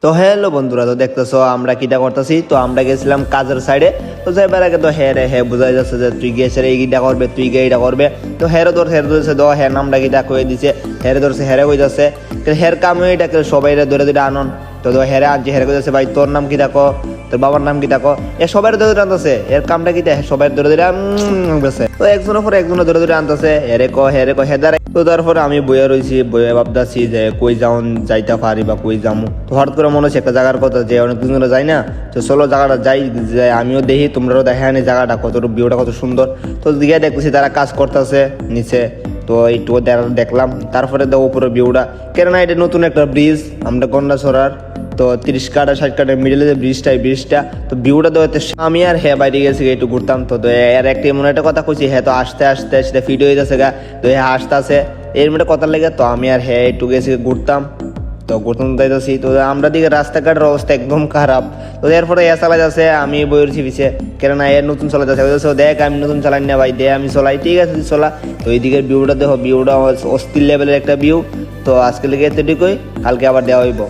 তো হ্যালো বন্ধুরা, তো দেখতেছো আমরা কিটা করতেছি। তো আমরা গেছিলাম কাজের সাইডে। তো যাইবার আগে তো হ্যাঁ রে হ্যাঁ বোঝাই যাচ্ছে যে তুই গেছে এইটা করবে, তুই এইটা করবে। তো হেরে ধরছে দ হ্যাঁ নামটা কিটা কয়ে দিছে, হেরে ধরছে হেরে কই যাচ্ছে হের কাম এটাকে সবাই ধরে ধরে আনন। তো হেরে আনছে, হেরে কই যাচ্ছে ভাই তোর নাম কি ডাকো, তোর বাবার নাম কি ডাকো। এ সবাই ধরে ধরে আনতেছে, এর কামটা কি সবাই ধরে ধরে আনতেছে। তো একজনের পর একজনের ধরে ধরে আনতেছে, হেরে ক হেদারে। তো তারপরে আমি বইয়া রয়েছি, বইয়া ভাবতেছি যে কই যাওন যাইতে পারি বা কই যামু। তো হঠাৎ করে মনে হচ্ছে একটা জায়গার কথা যে অনেক দিন ধরে যাই না, তো চলো জায়গাটা যাই, যে আমিও দেখি তোমরাও দেখা আনি জায়গাটা কত, ভিউটা কত সুন্দর। তো দিকে দেখতেছি তারা কাজ করতেছে নিচে। তো একটু দেখলাম, তারপরে দেখো উপরে ভিউটা, কেননা এটা নতুন একটা ব্রিজ আমরা গন্ডাছড়ার। তো 30 কাটা 60 কাটার মিডলে যে ব্রিজটা, তো ভিউটা দেখতে আমি আর হ্যাঁ বাইরে গেছি একটু ঘুরতাম। তো এর একটা এমন একটা কথা কইছি, হ্যাঁ তো আসতে আসতে সেটা ফিট হয়ে যাচ্ছে গা। তো হ্যাঁ আসতে আছে এর মধ্যে কথা লেগে, তো আমি আর হ্যাঁ একটু গেছি ঘুরতাম। তো ঘুরতাম যাইতেছি, তো আমরা দিকে রাস্তাঘাটের অবস্থা একদম খারাপ। তো এরপরে এ চালাই যাচ্ছে, আমি বইয়েছি পিছিয়ে, কেননা এর নতুন চলা যাচ্ছে। দেখ আমি নতুন চালাই না ভাই, দে আমি চলাই, ঠিক আছে তুই চলা। তো এইদিকের ভিউটা দেখো, ভিউটা অস্থির লেভেলের একটা ভিউ। তো আজকে লেগে এতটুকুই, কালকে আবার দেওয়া হইব।